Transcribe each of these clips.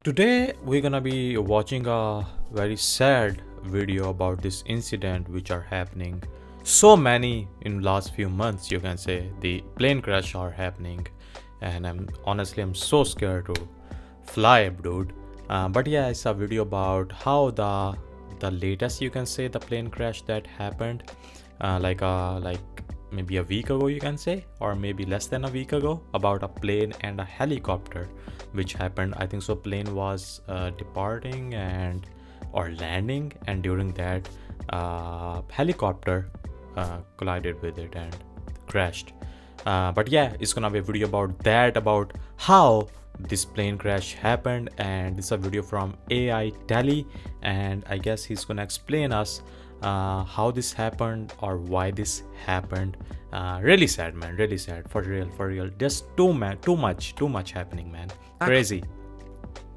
Today we're gonna be watching a very sad video about this incident which are happening so many in last few months. You can say the plane crash are happening, and I'm so scared to fly, dude. But yeah, it's a video about how the latest, you can say, the plane crash that happened like maybe a week ago, you can say, or maybe less than a week ago, about a plane and a helicopter which happened. I think so plane was departing and or landing, and during that helicopter collided with it and crashed. But yeah, it's gonna be a video about that, about how this plane crash happened, and it's a video from aitelly, and I guess he's gonna explain us how this happened or why this happened. Really sad, man, really sad, for real, just too much happening, man. Crazy.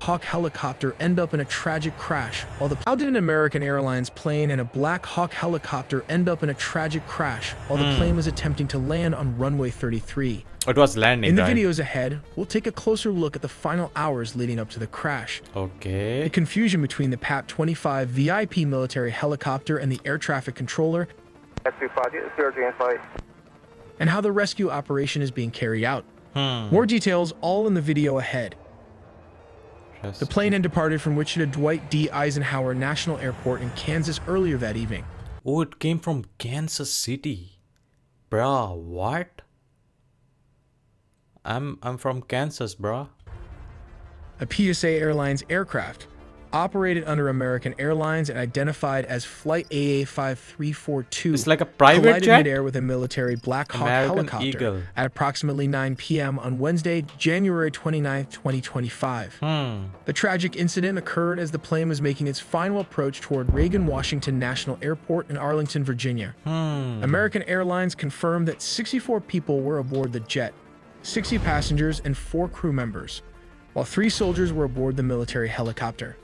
Hawk helicopter end up in a tragic crash How did an American Airlines plane and a Black Hawk helicopter end up in a tragic crash while the plane was attempting to land on runway 33? It was landing. In the right? videos ahead, we'll take a closer look at the final hours leading up to the crash. Okay. The confusion between the PAT-25 VIP military helicopter and the air traffic controller, and how the rescue operation is being carried out. More details all in the video ahead. The plane had departed from Wichita Dwight D. Eisenhower National Airport in Kansas earlier that evening. Oh, it came from Kansas City. Bruh, what? I'm from Kansas, bruh. A PSA Airlines aircraft, operated under American Airlines and identified as Flight AA5342. It's like a private collided jet? midair with a military Black Hawk American helicopter Eagle. at approximately 9 p.m. on Wednesday, January 29, 2025. The tragic incident occurred as the plane was making its final approach toward Reagan Washington National Airport in Arlington, Virginia. American Airlines confirmed that 64 people were aboard the jet, 60 passengers and 4 crew members, while 3 soldiers were aboard the military helicopter.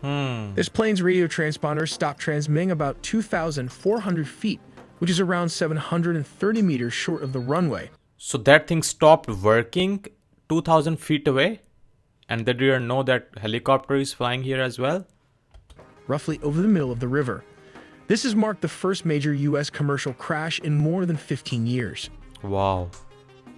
This plane's radio transponder stopped transmitting about 2,400 feet, which is around 730 meters short of the runway. So that thing stopped working 2,000 feet away? And they didn't know that helicopter is flying here as well? Roughly over the middle of the river. This has marked the first major U.S. commercial crash in more than 15 years. Wow.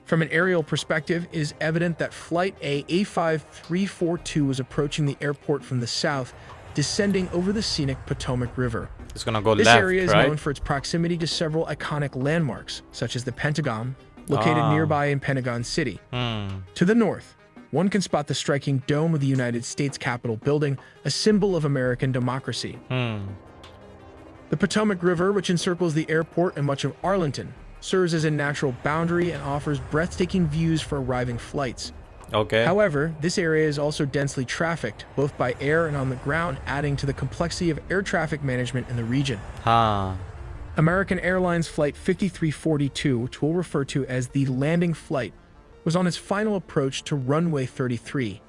From an aerial perspective, it is evident that Flight AA5342 was approaching the airport from the south, descending over the scenic Potomac River. It's gonna go This left, area is right? known for its proximity to several iconic landmarks, such as the Pentagon, located nearby in Pentagon City. To the north, one can spot the striking dome of the United States Capitol building, a symbol of American democracy. The Potomac River, which encircles the airport and much of Arlington, serves as a natural boundary and offers breathtaking views for arriving flights. Okay. However, this area is also densely trafficked, both by air and on the ground, adding to the complexity of air traffic management in the region. American Airlines Flight 5342, which we'll refer to as the landing flight, was on its final approach to runway 33.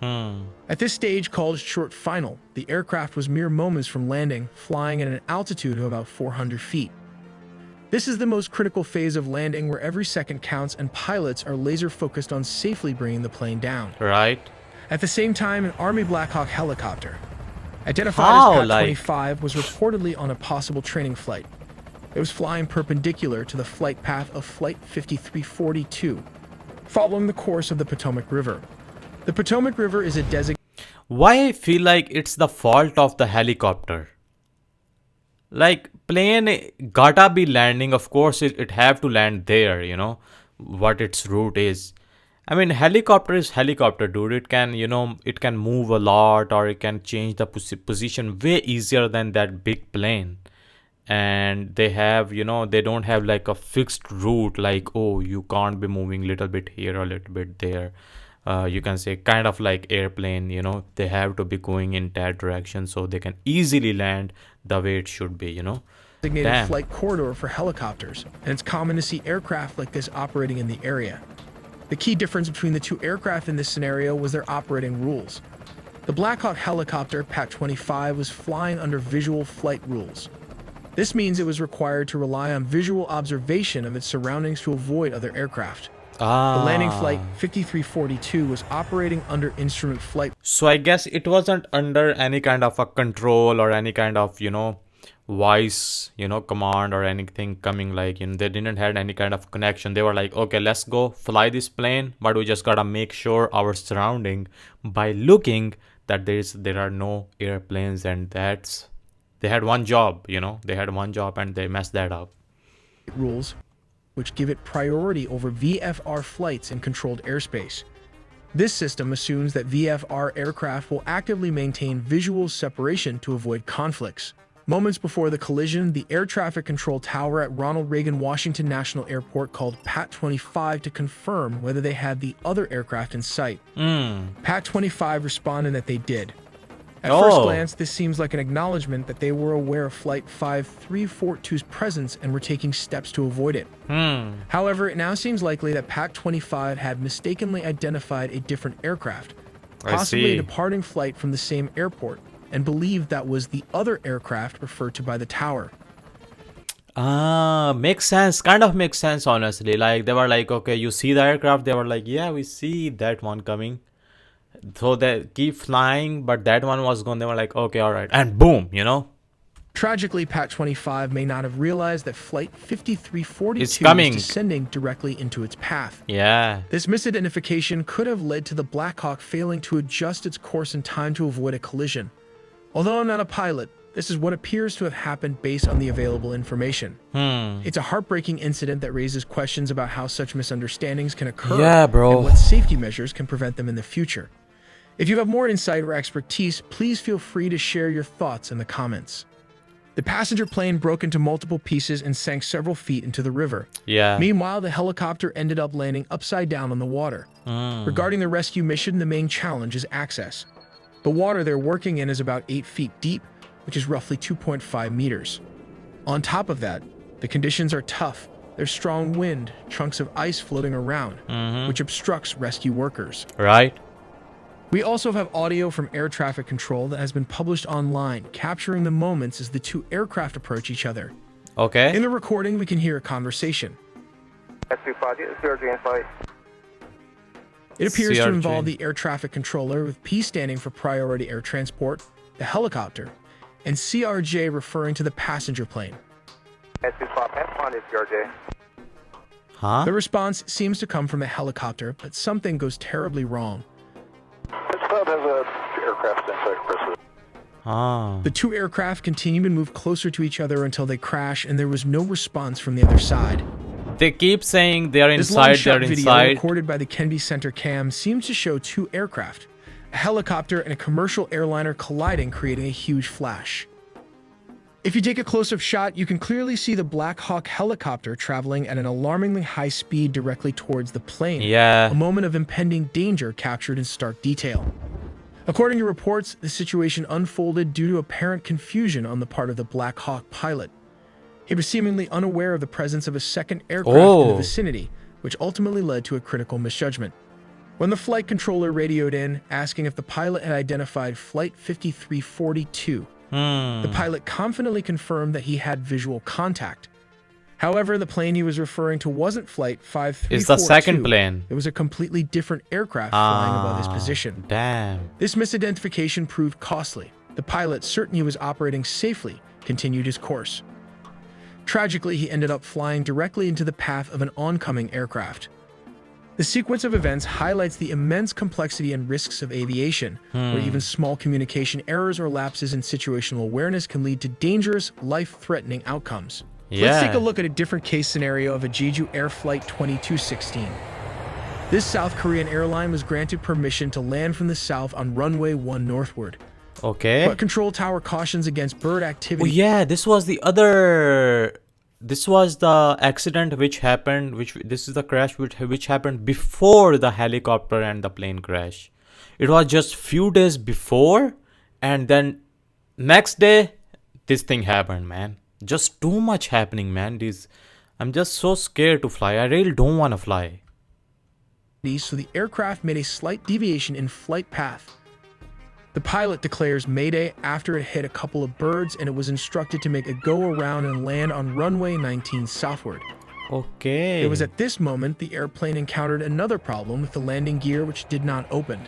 At this stage, called short final, the aircraft was mere moments from landing, flying at an altitude of about 400 feet. This is the most critical phase of landing, where every second counts and pilots are laser focused on safely bringing the plane down. Right. At the same time, an Army Black Hawk helicopter, identified as PAT-25, was reportedly on a possible training flight. It was flying perpendicular to the flight path of Flight 5342, following the course of the Potomac River. The Potomac River is a designated... Why I feel like it's the fault of the helicopter? Like, plane gotta be landing, of course it have to land there, you know, what its route is. I mean, helicopter is helicopter, dude. It can, you know, it can move a lot, or it can change the position way easier than that big plane. And they have, you know, they don't have like a fixed route, like, oh, you can't be moving little bit here or a little bit there. You can say kind of like airplane, you know, they have to be going in that direction so they can easily land the way it should be, you know. Designated flight corridor for helicopters, and it's common to see aircraft like this operating in the area. The key difference between the two aircraft in this scenario was their operating rules. The Black Hawk helicopter, PAT-25, was flying under visual flight rules. This means it was required to rely on visual observation of its surroundings to avoid other aircraft. The landing flight Ah. 5342 was operating under instrument flight. So I guess it wasn't under any kind of a control or any kind of, voice, command or anything coming like, they didn't had any kind of connection. They were like, okay, let's go fly this plane, but we just gotta make sure our surrounding by looking that there are no airplanes, and they had one job, they had one job and they messed that up. Rules, which give it priority over VFR flights in controlled airspace. This system assumes that VFR aircraft will actively maintain visual separation to avoid conflicts. Moments before the collision, the air traffic control tower at Ronald Reagan Washington National Airport called PAT-25 to confirm whether they had the other aircraft in sight. PAT-25 responded that they did. At first glance, this seems like an acknowledgement that they were aware of Flight 5342's presence and were taking steps to avoid it. However, it now seems likely that PAT-25 had mistakenly identified a different aircraft, possibly a departing flight from the same airport, and believed that was the other aircraft referred to by the tower. Makes sense. Kind of makes sense, honestly. Like, they were like, okay, you see the aircraft? They were like, yeah, we see that one coming. So they keep flying, but that one was gone. They were like, okay, all right. And boom, Tragically, PAT-25 may not have realized that Flight 5342 It's coming. was descending directly into its path. Yeah. This misidentification could have led to the Black Hawk failing to adjust its course in time to avoid a collision. Although I'm not a pilot, this is what appears to have happened based on the available information. It's a heartbreaking incident that raises questions about how such misunderstandings can occur and what safety measures can prevent them in the future. If you have more insight or expertise, please feel free to share your thoughts in the comments. The passenger plane broke into multiple pieces and sank several feet into the river. Yeah. Meanwhile, the helicopter ended up landing upside down on the water. Regarding the rescue mission, the main challenge is access. The water they're working in is about 8 feet deep, which is roughly 2.5 meters. On top of that, the conditions are tough. There's strong wind, chunks of ice floating around, which obstructs rescue workers. Right. We also have audio from air traffic control that has been published online, capturing the moments as the two aircraft approach each other. Okay. In the recording, we can hear a conversation. It appears to involve the air traffic controller, with P standing for priority air transport, the helicopter, and CRJ referring to the passenger plane. Huh? The response seems to come from the helicopter, but something goes terribly wrong. The two aircraft continue to move closer to each other until they crash, and there was no response from the other side. They keep saying they're inside, This long-shot video recorded by the Kennedy Center cam seems to show two aircraft, a helicopter and a commercial airliner colliding, creating a huge flash. If you take a close-up shot, you can clearly see the Black Hawk helicopter traveling at an alarmingly high speed directly towards the plane. Yeah. A moment of impending danger captured in stark detail. According to reports, the situation unfolded due to apparent confusion on the part of the Black Hawk pilot. He was seemingly unaware of the presence of a second aircraft in the vicinity, which ultimately led to a critical misjudgment. When the flight controller radioed in, asking if the pilot had identified Flight 5342, the pilot confidently confirmed that he had visual contact. However, the plane he was referring to wasn't Flight 5342. It's the second plane. It was a completely different aircraft flying above his position. Damn. This misidentification proved costly. The pilot, certain he was operating safely, continued his course. Tragically, he ended up flying directly into the path of an oncoming aircraft. The sequence of events highlights the immense complexity and risks of aviation, where even small communication errors or lapses in situational awareness can lead to dangerous, life-threatening outcomes. Let's take a look at a different case scenario of a Jeju Air Flight 2216. This South Korean airline was granted permission to land from the south on runway 1 northward. Okay. But control tower cautions against bird activity. Oh yeah, this was the accident which happened, this is the crash which happened before the helicopter and the plane crash. It was just few days before, and then next day this thing happened, man. Just too much happening, man. I'm just so scared to fly. I really don't want to fly. So the aircraft made a slight deviation in flight path. The pilot declares Mayday after it hit a couple of birds, and it was instructed to make a go around and land on runway 19 southward. Okay. It was at this moment the airplane encountered another problem with the landing gear, which did not open.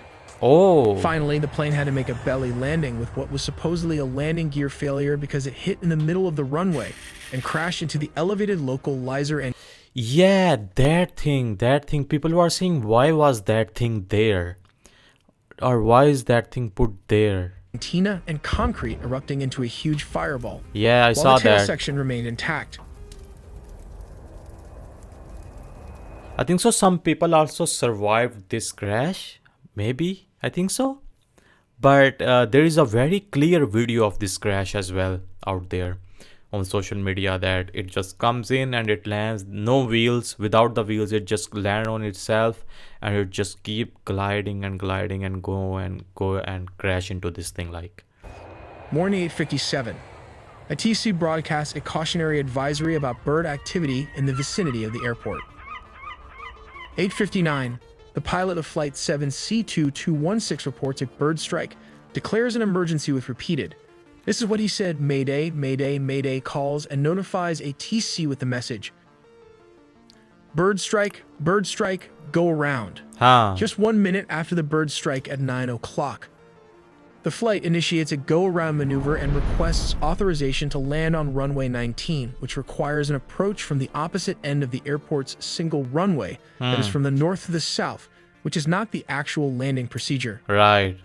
Oh. Finally, the plane had to make a belly landing with what was supposedly a landing gear failure because it hit in the middle of the runway and crashed into the elevated localizer and Yeah, that thing. People were saying, why was that thing there? Or why is that thing put there? antenna and concrete erupting into a huge fireball. Yeah, I saw While the tail that. section remained intact. I think so. Some people also survived this crash. Maybe. I think so. But there is a very clear video of this crash as well out there on social media, that it just comes in and it lands, no wheels, without the wheels, it just land on itself and it just keep gliding and go and crash into this thing like. Morning 8:57. A TC broadcasts a cautionary advisory about bird activity in the vicinity of the airport. 8:59. The pilot of Flight 7C2216 reports a bird strike, declares an emergency with repeated. This is what he said: Mayday, Mayday, Mayday calls and notifies a TC with the message. Bird strike, go around. Just 1 minute after the bird strike at 9 o'clock. The flight initiates a go-around maneuver and requests authorization to land on runway 19, which requires an approach from the opposite end of the airport's single runway that is from the north to the south, which is not the actual landing procedure. Right.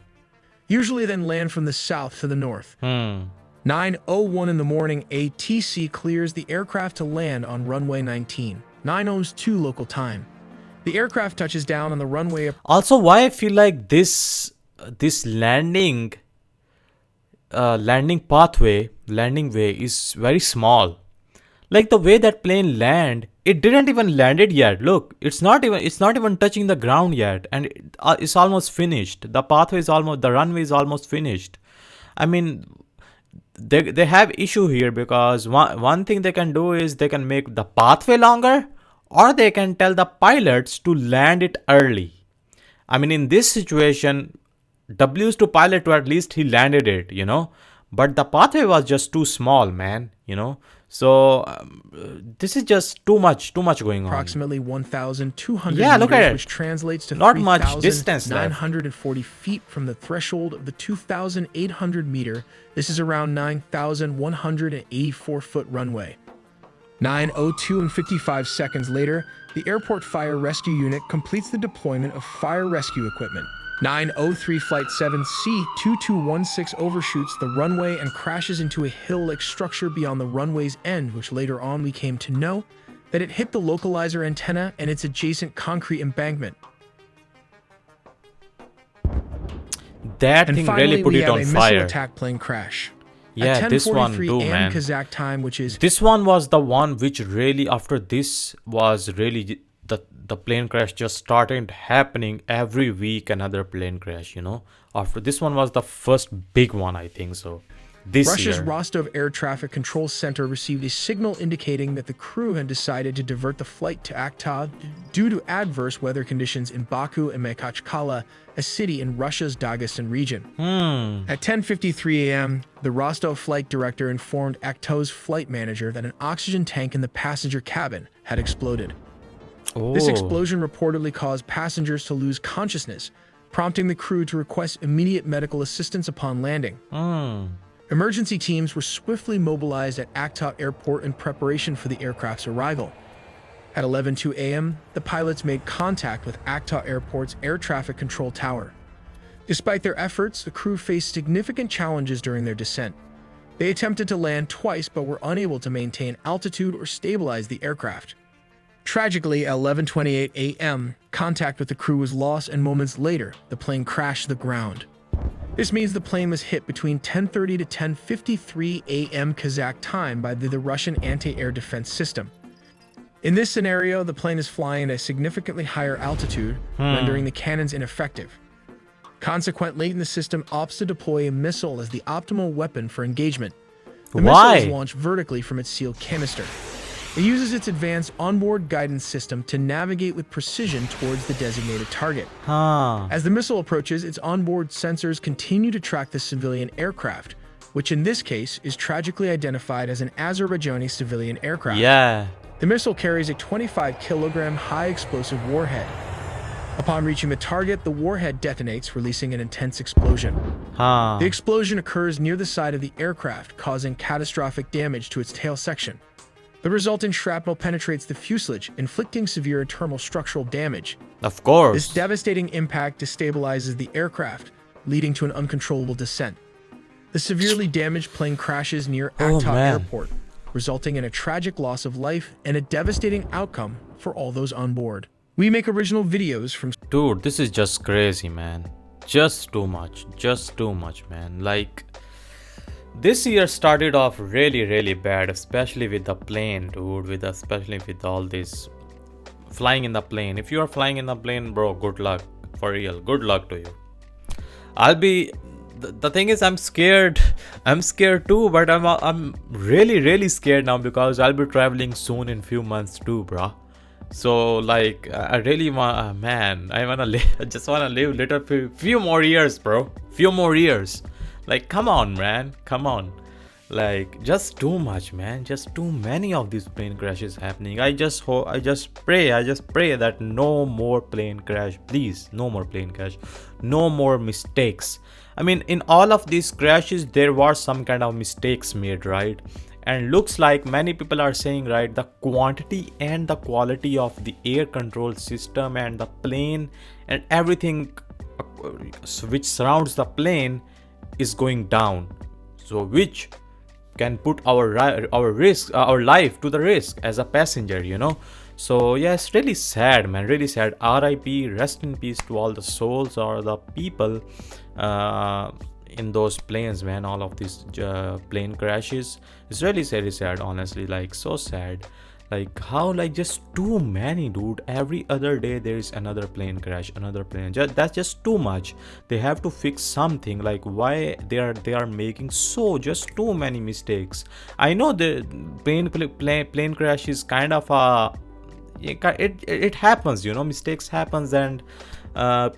Usually then land from the south to the north. 9:01 in the morning, ATC clears the aircraft to land on runway 19, 9:02 local time. The aircraft touches down on the runway. Also, why I feel like this landing way is very small. Like the way that plane land, it didn't even landed yet. Look, it's not even touching the ground yet, and it's almost finished. The runway is almost finished. I mean, they have issue here because one thing they can do is they can make the pathway longer, or they can tell the pilots to land it early. I mean, in this situation, W's to pilot to at least he landed it, but the pathway was just too small, man, So this is just too much going on. Approximately 1,200 look at meters, it. which translates to Not much distance left. 940 feet from the threshold of the 2,800 meter. This is around 9,184 foot runway. 9:02 and 55 seconds later, the airport fire rescue unit completes the deployment of fire rescue equipment. 9:03 Flight 7C2216 overshoots the runway and crashes into a hill-like structure beyond the runway's end, which later on we came to know that it hit the localizer antenna and its adjacent concrete embankment. That thing really put it on fire. Missile attack plane crash. Yeah, this one too, man. Kazakh time, which is this one was the one which really, after this was really the plane crash just started happening every week. Another plane crash, After this one was the first big one, I think so. Russia's Rostov Air Traffic Control Center received a signal indicating that the crew had decided to divert the flight to Aktau due to adverse weather conditions in Baku and Makhachkala, a city in Russia's Dagestan region. At 10:53 a.m., the Rostov flight director informed Aktau's flight manager that an oxygen tank in the passenger cabin had exploded. This explosion reportedly caused passengers to lose consciousness, prompting the crew to request immediate medical assistance upon landing. Emergency teams were swiftly mobilized at Aktau Airport in preparation for the aircraft's arrival. At 11:02 a.m., the pilots made contact with Aktau Airport's air traffic control tower. Despite their efforts, the crew faced significant challenges during their descent. They attempted to land twice but were unable to maintain altitude or stabilize the aircraft. Tragically, at 11:28 a.m., contact with the crew was lost, and moments later, the plane crashed to the ground. This means the plane was hit between 10:30 to 10:53 a.m. Kazakh time by the Russian anti-air defense system. In this scenario, the plane is flying at a significantly higher altitude, rendering the cannons ineffective. Consequently, the system opts to deploy a missile as the optimal weapon for engagement. The missile is launched vertically from its sealed canister. It uses its advanced onboard guidance system to navigate with precision towards the designated target. As the missile approaches, its onboard sensors continue to track the civilian aircraft, which in this case is tragically identified as an Azerbaijani civilian aircraft. Yeah. The missile carries a 25-kilogram high-explosive warhead. Upon reaching the target, the warhead detonates, releasing an intense explosion. The explosion occurs near the side of the aircraft, causing catastrophic damage to its tail section. The resultant shrapnel penetrates the fuselage, inflicting severe internal structural damage. Of course. This devastating impact destabilizes the aircraft, leading to an uncontrollable descent. The severely damaged plane crashes near Hasnaat Airport, resulting in a tragic loss of life and a devastating outcome for all those on board. We make original videos from... Dude, this is just crazy, man. Just too much, man. Like, this year started off really bad, especially with the plane, dude. Especially with all this flying in the plane. If you are flying in the plane, bro, good luck. For real, good luck to you. The thing is, I'm scared too, but I'm really scared now because I'll be traveling soon in few months too, bro. So like, I really want, man, I just wanna live few more years, bro. Few more years. Like, come on, man, come on. Like, just too much, man. Just too many of these plane crashes happening. I just pray that no more plane crash, please. No more plane crash. No more mistakes. I mean, in all of these crashes, there were some kind of mistakes made, right? And looks like many people are saying, right, the quantity and the quality of the air control system and the plane and everything which surrounds the plane is going down. So which can put our life to the risk as a passenger, you know. So yeah, it's really sad, man, really sad. RIP, rest in peace to all the souls or the people in those planes, man. All of these plane crashes, it's really sad, honestly. Like, so sad. Like, how, like, just too many, dude. Every other day there is another plane crash, another plane. That's just too much. They have to fix something. Like, why they are making just too many mistakes. I know the plane crash is kind of a, it happens, you know, mistakes happens, and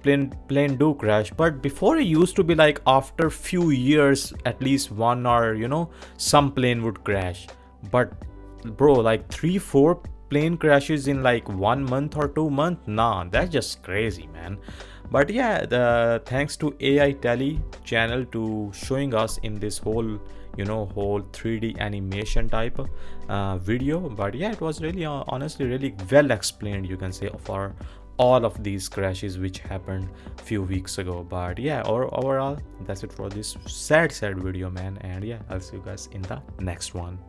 plane do crash. But before, it used to be like after few years at least one, or you know, some plane would crash. But bro, like 3-4 plane crashes in like 1 month or 2 months, nah, that's just crazy, man. But yeah, thanks to aitelly channel to showing us in this whole, you know, whole 3D animation type video. But yeah, it was really honestly really well explained, you can say, for all of these crashes which happened few weeks ago. But yeah, overall, that's it for this sad video, man. And yeah, I'll see you guys in the next one.